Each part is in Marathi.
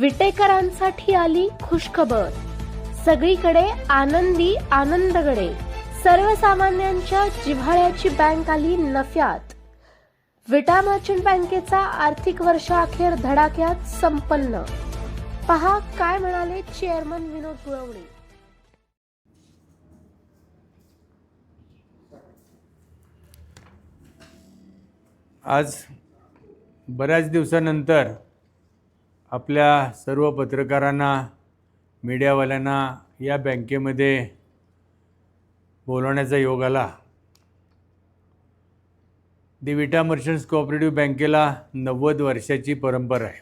विटेकरांसाठी आली खुशखबर. सगळीकडे आनंदी आनंदगडे. सर्वसामान्यांच्या जिव्हाळ्याची बँक आली नफ्यात. विटा मर्चंट बँकेचा आर्थिक वर्ष अखेर धडाक्यात संपन्न. पहा काय म्हणाले चेअरमन विनोद गुळवणे. आज बऱ्याच दिवसानंतर आपल्या सर्व पत्रकारांना, मीडियावाल्यांना या बँकेमध्ये बोलवण्याचा योग आला. दी विटा मर्चंट्स कोऑपरेटिव्ह बँकेला 90 वर्षाची परंपरा आहे.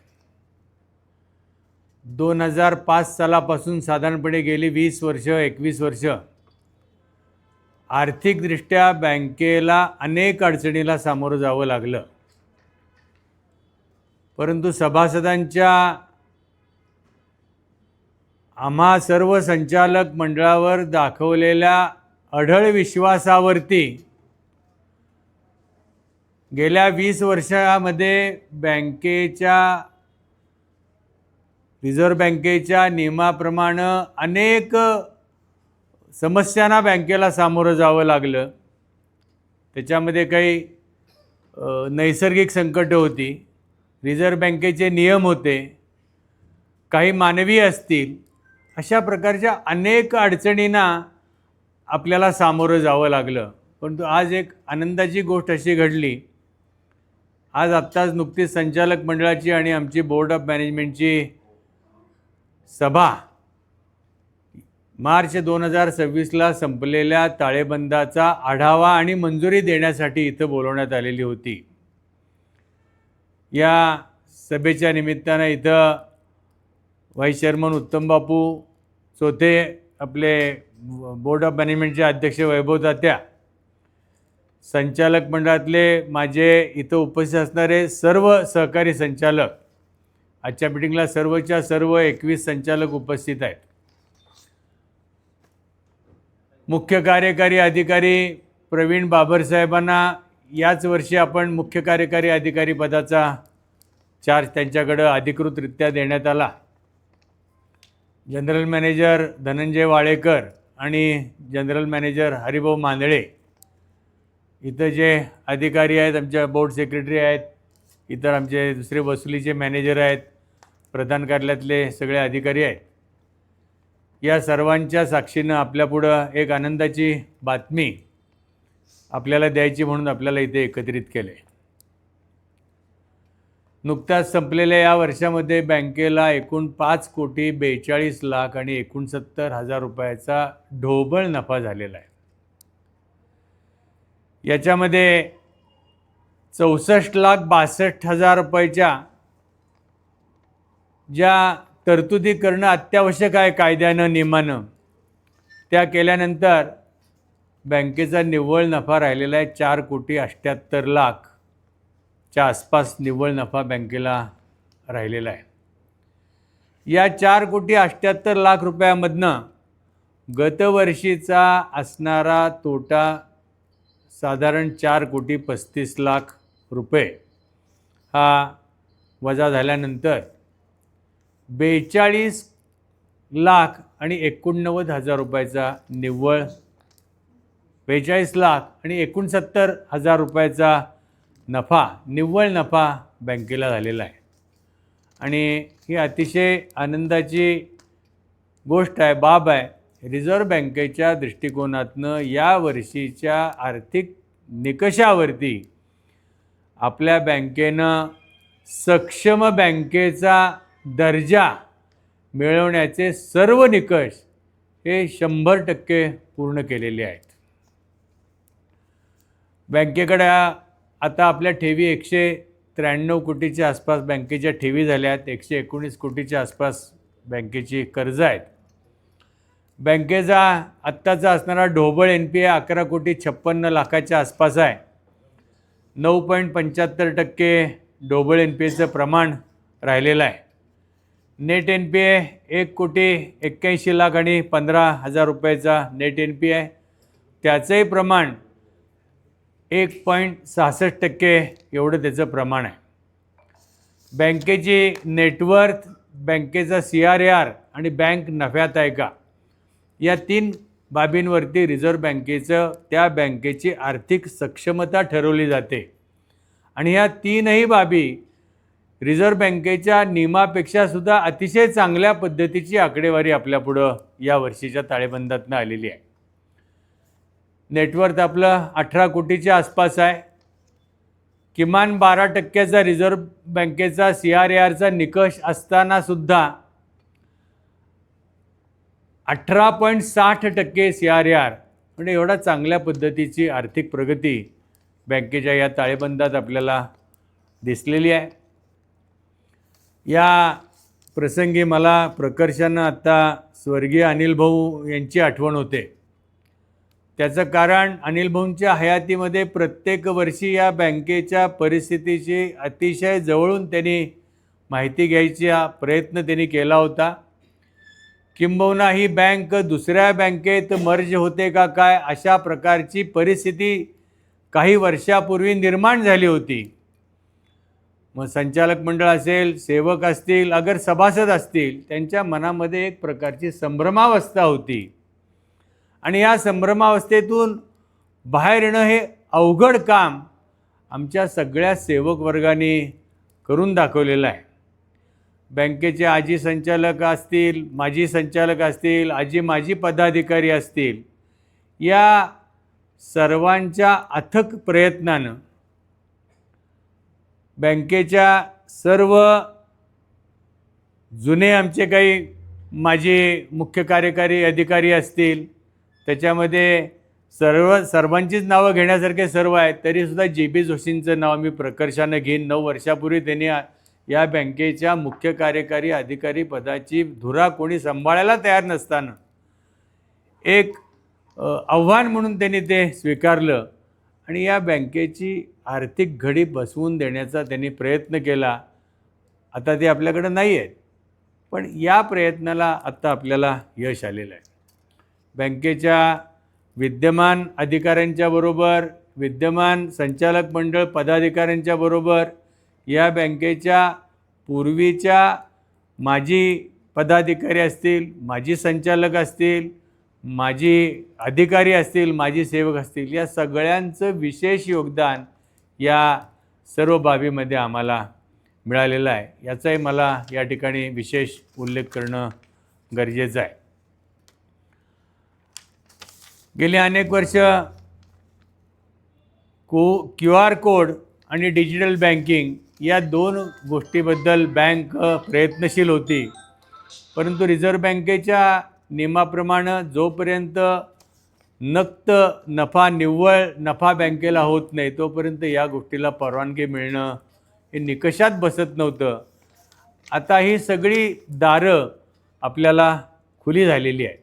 2005 सालापासून साधारणपणे गेली 21 वर्ष आर्थिकदृष्ट्या बँकेला अनेक अडचणीला सामोरं जावं लागलं. परंतु सभासदांच्या आम्हा सर्व संचालक मंडळावर दाखवलेल्या अढळ विश्वासावरती गेल्या 20 वर्षामध्ये रिझर्व्ह बँकेच्या नियमाप्रमाणे अनेक समस्यांना बँकेला सामोरं जावं लागलं. त्याच्यामध्ये काही नैसर्गिक संकटं होती, रिझर्व्ह बँकेचे नियम होते, काही मानवी असतील, अशा प्रकारच्या अनेक अडचणींना आपल्याला सामोरं जावं लागलं. परंतु आज एक आनंदाची गोष्ट अशी घडली. आज आत्ताच नुकतीच संचालक मंडळाची आणि आमची बोर्ड ऑफ मॅनेजमेंटची सभा मार्च 2026ला संपलेल्या ताळेबंदाचा आढावा आणि मंजुरी देण्यासाठी इथं बोलवण्यात आलेली होती. या सभेच्या निमित्तानं इथं व्हाईस चेअरमन उत्तम बापू चोथे, आपले बोर्ड ऑफ मॅनेजमेंटचे अध्यक्ष वैभव तात्या, संचालक मंडळातले माझे इथं उपस्थित असणारे सर्व सहकारी संचालक, आजच्या मीटिंगला सर्वच्या सर्व 21 संचालक उपस्थित आहेत. मुख्य कार्यकारी अधिकारी प्रवीण बाबरसाहेबांना याच वर्षी आपण मुख्य कार्यकारी अधिकारी पदाचा चार्ज त्यांच्याकडं अधिकृतरित्या देण्यात आला. जनरल मॅनेजर धनंजय वाळेकर आणि जनरल मॅनेजर हरिभाऊ मांदळे, इथं जे अधिकारी आहेत, आमच्या बोर्ड सेक्रेटरी आहेत, इतर आमचे दुसरे वसुलीचे मॅनेजर आहेत, प्रधान कार्यालयातले सगळे अधिकारी आहेत, या सर्वांच्या साक्षीनं आपल्यापुढं एक आनंदाची बातमी आपल्याला द्यायची म्हणून आपल्याला इथे एकत्रित केले. नुकत्याच संपलेल्या या वर्षामध्ये बँकेला एकूण 5,42,00,000 आणि 69,000 रुपयाचा ढोबळ नफा झालेला आहे. याच्यामध्ये 64,62,000 रुपयाच्या ज्या तरतुदी करणं अत्यावश्यक आहे कायद्यानं, नियमानं, त्या केल्यानंतर बँकेचा निव्वळ नफा राहिलेला आहे 4,78,00,000 च्या आसपास निव्वळ नफा बँकेला राहिलेला आहे. या 4,78,00,000 रुपयामधनं गतवर्षीचा असणारा तोटा साधारण 4,35,00,000 रुपये हा वजा झाल्यानंतर 42,89,000 रुपयाचा निव्वळ 42,69,000 रुपयाचा नफा, निव्वळ नफा बँकेला झालेला आहे. आणि ही अतिशय आनंदाची गोष्ट आहे, बाब आहे. रिझर्व्ह बँकेच्या दृष्टिकोनातनं या वर्षीच्या आर्थिक निकषावरती आपल्या बँकेनं सक्षम बँकेचा दर्जा मिळवण्याचे सर्व निकष हे 100% पूर्ण केलेले आहेत. बँकेकडे आता आपल्या ठेवी 193 कोटीच्या आसपास बँकेच्या ठेवी झाल्या आहेत. 119 कोटीच्या आसपास बँकेची कर्ज आहेत. बँकेचा आत्ताचा असणारा ढोबळ NPA 11,56,00,000च्या आसपास आहे. 9.75% ढोबळ NPAचं प्रमाण राहिलेलं आहे. नेट NPA 1,81,00,000 आणि 15,000 रुपयाचा नेट NPA आहे. त्याचंही प्रमाण 1.66% एवढं त्याचं प्रमाण आहे. बँकेची नेटवर्थ बँकेचा CRAR आणि बँक नफ्यात आहे का, या 3 बाबींवरती रिझर्व्ह बँकेचं त्या बँकेची आर्थिक सक्षमता ठरवली जाते. आणि ह्या 3ही बाबी रिझर्व्ह बँकेच्या नियमापेक्षा सुद्धा अतिशय चांगल्या पद्धतीची आकडेवारी आपल्यापुढं या वर्षीच्या ताळेबंदातनं आलेली आहे. नेटवर्थ आपलं 18 कोटीच्या आसपास आहे. किमान 12% रिझर्व्ह बँकेचा CRARचा निकष असताना सुद्धा 18.60% CRAR, म्हणजे एवढा चांगल्या पद्धतीची आर्थिक प्रगती बँकेच्या या ताळेबंदात आपल्याला दिसलेली आहे. या प्रसंगी मला प्रकर्षानं आता स्वर्गीय अनिल भाऊ यांची आठवण होते. त्याचं कारण अनिल भाऊंच्या हयातीमध्ये प्रत्येक वर्षी या बँकेच्या परिस्थितीची अतिशय जवळून त्यांनी माहिती घ्यायचा प्रयत्न त्यांनी केला होता. किंबहुना ही बँक दुसऱ्या बँकेत मर्ज होते का काय, अशा प्रकारची परिस्थिती काही वर्षापूर्वी निर्माण झाली होती. मग संचालक मंडळ असेल, सेवक असतील, अगर सभासद असतील, त्यांच्या मनामध्ये एक प्रकारची संभ्रमावस्था होती. आणि या संभ्रमावस्थेतून बाहेर येणं हे अवघड काम आमच्या सगळ्या सेवक वर्गाने करून दाखवलेलं आहे. बँकेचे आजी संचालक असतील, माजी संचालक असतील, आजी माजी पदाधिकारी असतील, या सर्वांच्या अथक प्रयत्नानं बँकेच्या सर्व जुने आमचे काही माजी मुख्य कार्यकारी अधिकारी असतील, त्याच्यामध्ये सर्वांचीच नावं घेण्यासारखे सर्व आहेत, तरीसुद्धा JB जोशींचं नाव मी प्रकर्षानं घेईन. 9 वर्षापूर्वी त्यांनी या बँकेच्या मुख्य कार्यकारी अधिकारी पदाची धुरा कोणी सांभाळायला तयार नसताना एक आव्हान म्हणून त्यांनी ते स्वीकारलं आणि या बँकेची आर्थिक घडी बसवून देण्याचा त्यांनी प्रयत्न केला. आता ते आपल्याकडे नाही आहेत, पण या प्रयत्नाला आत्ता आपल्याला यश आलेलं आहे. बँकेच्या विद्यमान अधिकाऱ्यांच्या बरोबर, विद्यमान संचालक मंडळ पदाधिकाऱ्यांच्या बरोबर, या बँकेच्या पूर्वीच्या माजी पदाधिकारी असतील, माजी संचालक असतील, माजी अधिकारी असतील, माजी सेवक असतील, या सगळ्यांचं विशेष योगदान या सर्व बाबीमध्ये आम्हाला मिळालेलं आहे. याचाही मला या ठिकाणी विशेष उल्लेख करणं गरजेचं आहे. गेली अनेक वर्ष QR कोड आणि डिजिटल बँकिंग या 2 गोष्टीबद्दल बँक प्रयत्नशील होती. परंतु रिझर्व्ह बँकेच्या नियमाप्रमाणे जोपर्यंत नक्त नफा, निव्वळ नफा बँकेला होत नाही, तोपर्यंत या गोष्टीला परवानगी मिळणं हे निकषात बसत नव्हतं. आता ही सगळी दारं आपल्याला खुली झालेली आहेत.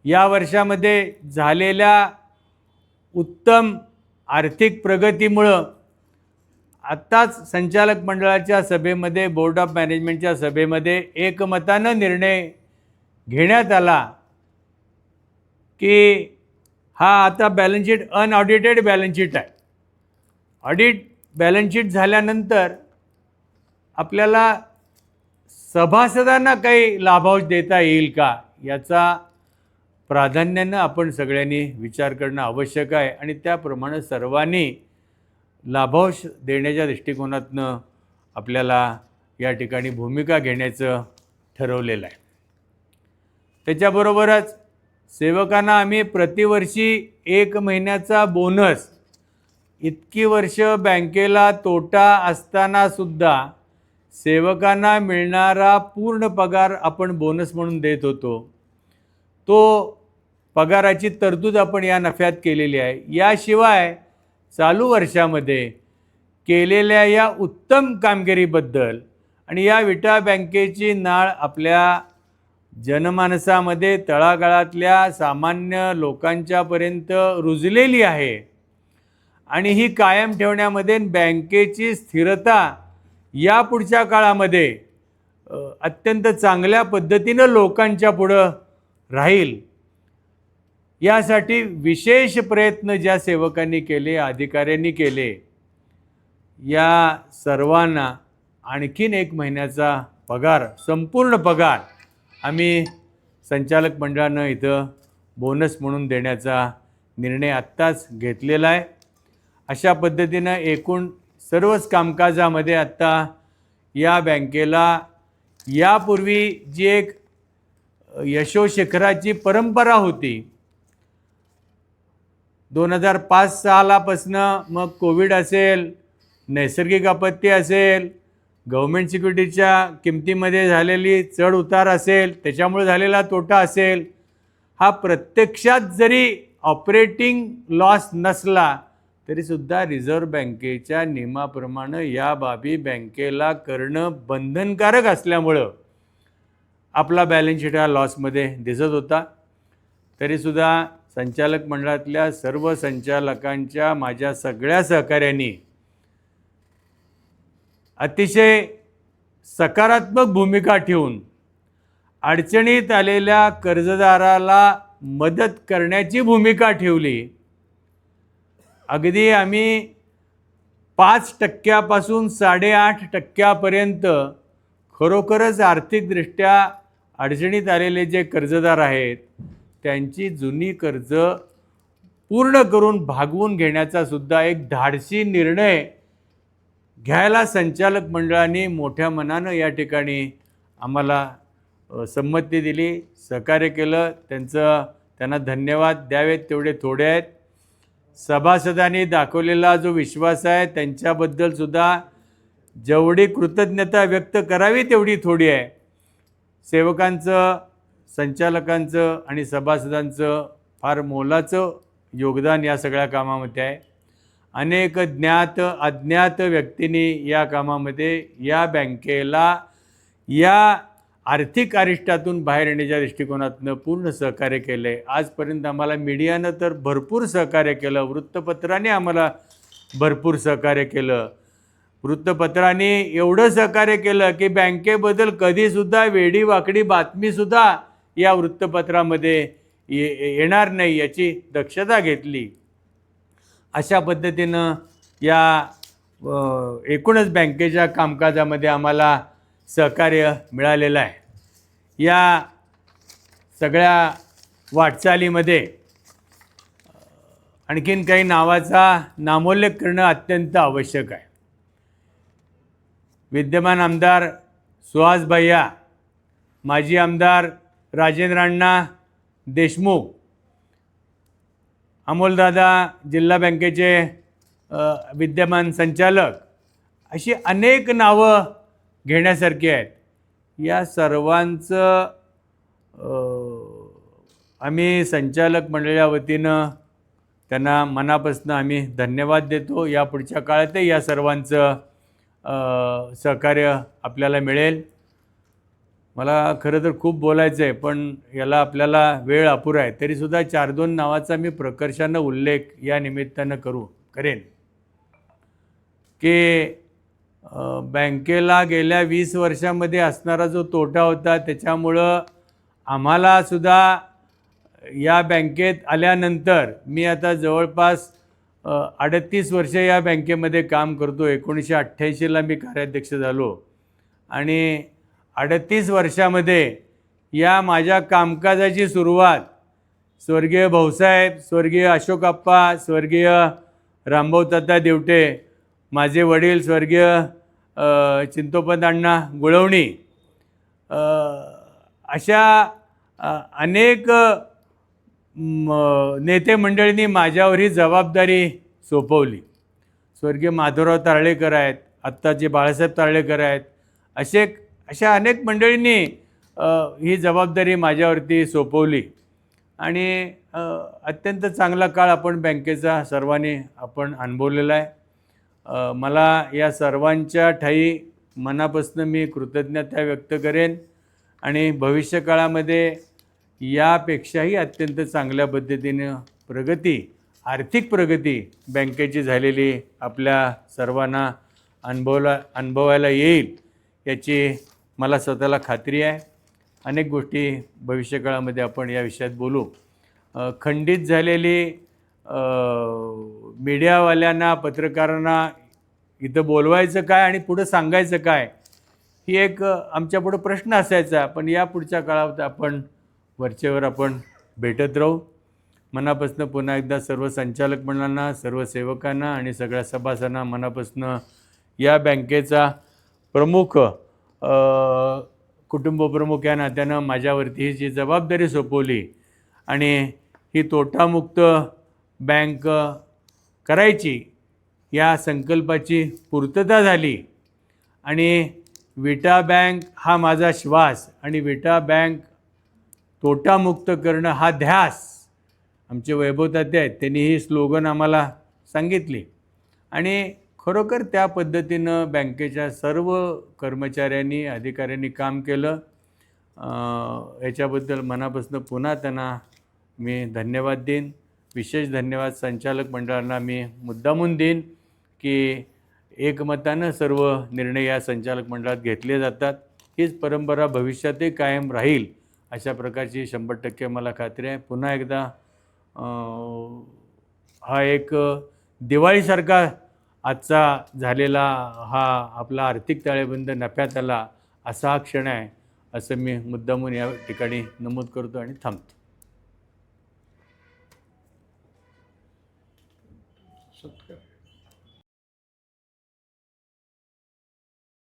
या वर्षामध्ये झालेल्या उत्तम आर्थिक प्रगतीमुळं आत्ताच संचालक मंडळाच्या सभेमध्ये, बोर्ड ऑफ मॅनेजमेंटच्या सभेमध्ये एकमतानं निर्णय घेण्यात आला की हा आता balance sheet unaudited balance sheet आहे. ऑडिट बॅलन्स शीट झाल्यानंतर आपल्याला सभासदांना काही लाभांश देता येईल का, याचा प्राधान्यानं आपण सगळ्यांनी विचार करणं आवश्यक आहे. आणि त्याप्रमाणे सर्वांनी लाभांश देण्याच्या दृष्टिकोनातनं आपल्याला या ठिकाणी भूमिका घेण्याचं ठरवलेलं आहे. त्याच्याबरोबरच सेवकांना आम्ही प्रतिवर्षी 1 महिन्याचा बोनस, इतकी वर्ष बँकेला तोटा असतानासुद्धा सेवकांना मिळणारा पूर्ण पगार आपण बोनस म्हणून देत होतो. तो पगाराची तरतूद आपण या नफ्यात केलेली आहे. याशिवाय चालू वर्षामध्ये केलेल्या या उत्तम कामगिरीबद्दल आणि या विटा बँकेची नाळ आपल्या जनमानसामध्ये, तळागाळातल्या सामान्य लोकांच्यापर्यंत रुजलेली आहे आणि ही कायम ठेवण्यामध्ये बँकेची स्थिरता या पुढच्या काळामध्ये अत्यंत चांगल्या पद्धतीनं लोकांच्या पुढं राहील, यासाठी विशेष प्रयत्न ज्या सेवकांनी केले, अधिकाऱ्यांनी केले, या सर्वांना आणखीन 1 महिन्याचा पगार, संपूर्ण पगार आम्ही संचालक मंडळानं इथं बोनस म्हणून देण्याचा निर्णय आत्ताच घेतलेला आहे. अशा पद्धतीनं एकूण सर्वच कामकाजामध्ये आत्ता या बँकेला यापूर्वी जी एक यशोशिखराची परंपरा होती 2005-06पासनं, मग कोविड असेल, नैसर्गिक आपत्ती असेल, गव्हर्मेंट सिक्युरिटीच्या किमतीमध्ये झालेली चढ उतार असेल, त्याच्यामुळे झालेला तोटा असेल, हा प्रत्यक्षात जरी ऑपरेटिंग लॉस नसला तरीसुद्धा रिझर्व्ह बँकेच्या नियमाप्रमाणे या बाबी बँकेला करणं बंधनकारक असल्यामुळं आपला बॅलन्स शीट हा लॉसमध्ये दिसत होता. तरीसुद्धा संचालक मंडळातल्या सर्व संचालकांच्या माझ्या सगळ्या सहकाऱ्यांनी अतिशय सकारात्मक भूमिका ठेवून अडचणीत आलेल्या कर्जदाराला मदत करण्याची भूमिका ठेवली. अगदी आम्ही 5% 8.5% खरोखरच आर्थिकदृष्ट्या अडचणीत आलेले जे कर्जदार आहेत त्यांची जुनी कर्ज पूर्ण करून भागवून घेण्याचा सुद्धा एक धाडसी निर्णय घ्यायला संचालक मंडळाने मोठ्या मनानं या ठिकाणी आम्हाला संमती दिली, सहकार्य केलं. त्यांना धन्यवाद द्यावेत तेवढे थोडे आहेत. सभासदांनी दाखवलेला जो विश्वास आहे त्यांच्याबद्दलसुद्धा जेवढी कृतज्ञता व्यक्त करावी तेवढी थोडी आहे. सेवकांचं, संचालकांचं आणि सभासदांचं फार मोलाचं योगदान या सगळ्या कामामध्ये आहे. अनेक ज्ञात अज्ञात व्यक्तींनी या कामामध्ये या बँकेला या आर्थिक अरिष्टातून बाहेर येण्याच्या दृष्टिकोनातून पूर्ण सहकार्य केलं आहे. आजपर्यंत आम्हाला मीडियानं तर भरपूर सहकार्य केलं, वृत्तपत्राने आम्हाला भरपूर सहकार्य केलं. वृत्तपत्राने एवढं सहकार्य केलं की बँकेबद्दल कधीसुद्धा वेडीवाकडी बातमीसुद्धा या वृत्तपत्रामध्ये येणार नाही याची दक्षता घेतली. अशा पद्धतीनं या एकूणच बँकेच्या कामकाजामध्ये आम्हाला सहकार्य मिळालेलं आहे. या सगळ्या वाटचालीमध्ये आणखीन काही नावाचा नामोल्लेख करणं अत्यंत आवश्यक आहे. विद्यमान आमदार सुहास भैया, माजी आमदार राजेंद्र अण्णा देशमुख, अमोलदादा जिल्हा बँकेचे विद्यमान संचालक, अशी अनेक नावं घेण्यासारखी आहेत. या सर्वांचं आम्ही संचालक मंडळाच्या वतीनं त्यांना मनापासून आम्ही धन्यवाद देतो. या पुढच्या काळातही या सर्वांचं सहकार्य आपल्याला मिळेल. मला खरं तर खूप बोलायचं आहे पण याला आपल्याला वेळ अपुरा आहे. तरीसुद्धा 4-2 नावाचा मी प्रकर्षानं उल्लेख या निमित्तानं करेन की बँकेला गेल्या 20 वर्षामध्ये असणारा जो तोटा होता त्याच्यामुळं आम्हालासुद्धा या बँकेत आल्यानंतर, मी आता जवळपास 38 वर्ष या बँकेमध्ये काम करतो. 1988ला मी कार्याध्यक्ष झालो आणि 38 वर्षामध्ये या माझ्या कामकाजाची सुरुवात स्वर्गीय भाऊसाहेब, स्वर्गीय अशोकप्पा, स्वर्गीय रामभाऊ तात्या देवटे, माझे वडील स्वर्गीय चिंतोपंत अण्णा गुळवणी, अशा अनेक नेते मंडळींनी माझ्यावर ही जबाबदारी सोपवली. स्वर्गीय माधवराव तारळेकर आहेत, आत्ताचे बाळासाहेब तारळेकर आहेत, अशा अनेक मंडळींनी ही जबाबदारी माझ्यावरती सोपवली आणि अत्यंत चांगला काळ आपण बँकेचा सर्वांनी आपण अनुभवलेला आहे. मला या सर्वांच्या ठायी मनापासून मी कृतज्ञता व्यक्त करेन आणि भविष्यकाळामध्ये यापेक्षाही अत्यंत चांगल्या पद्धतीनं आर्थिक प्रगती बँकेची झालेली आपल्या सर्वांना अनुभवायला येईल याची मला स्वतःला खात्री आहे. अनेक गोष्टी भविष्यकाळामध्ये आपण या विषयात बोलू. खंडित झालेली मीडियावाल्यांना, पत्रकारांना इथं बोलवायचं काय आणि पुढं सांगायचं काय ही एक आमच्यापुढं प्रश्न असायचा, पण या पुढच्या काळात आपण वरचेवर आपण भेटत राहू. मनापासून पुन्हा एकदा सर्व संचालक मंडळांना, सर्व सेवकांना आणि सगळ्या सभासदांना मनापासून या बँकेचा प्रमुख कुटुंबप्रमुख या नात्यानं माझ्यावरती ही जी जबाबदारी सोपवली आणि ही तोटामुक्त बँक करायची या संकल्पाची पूर्तता झाली आणि विटा बँक हा माझा श्वास आणि विटा बँक तोटामुक्त करणं हा ध्यास. आमचे वैभव तात्या आहेत, त्यांनी ही स्लोगन आम्हाला सांगितली आणि खरोखर त्या पद्धतीनं बँकेच्या सर्व कर्मचाऱ्यांनी अधिकाऱ्यांनी काम केलं. याच्याबद्दल मनापासून पुन्हा त्यांना मी धन्यवाद देईन. विशेष धन्यवाद संचालक मंडळांना मी मुद्दामून देईन की एकमतानं सर्व निर्णय या संचालक मंडळात घेतले जातात. हीच परंपरा भविष्यातही कायम राहील अशा प्रकारची 100% मला खात्री आहे. पुन्हा एकदा हा एक दिवाळीसारखा आजचा झालेला हा आपला आर्थिक ताळेबंद नफ्यात आला असा हा क्षण आहे असं मी मुद्दामून या ठिकाणी नमूद करतो आणि थांबतो.